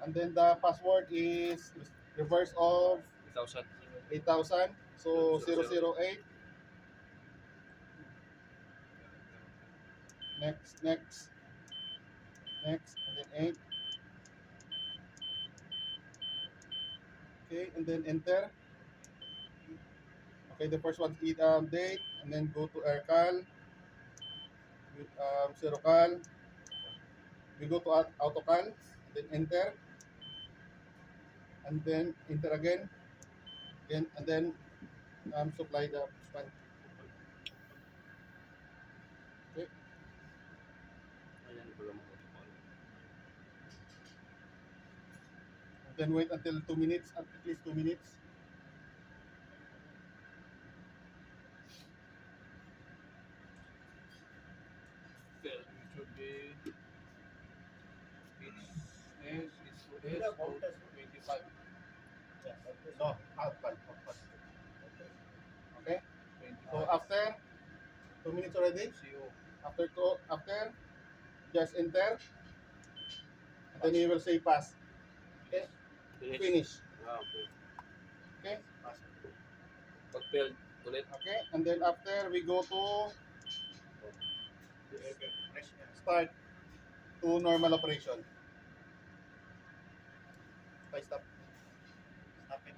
And then the password is reverse of 8,000. 8,000. So 008. Next, next, next, and then 8. Okay, and then enter. Okay, the first one is date, and then go to AirCal, ZeroCal. We go to AutoCal, and then enter, and then enter again, and then supply the span. Okay, Ayan, pala mo. and then wait until 2 minutes, at least 2 minutes. Well, it should be it's S 25. No, outcall. Okay, 25. so after 2 minutes already, CO. after just enter, and then you will say pass. Okay, finish. Ah, okay. Okay, Pag failed, ulit. okay, and then after we go to start to normal operation. Stop. Stop it.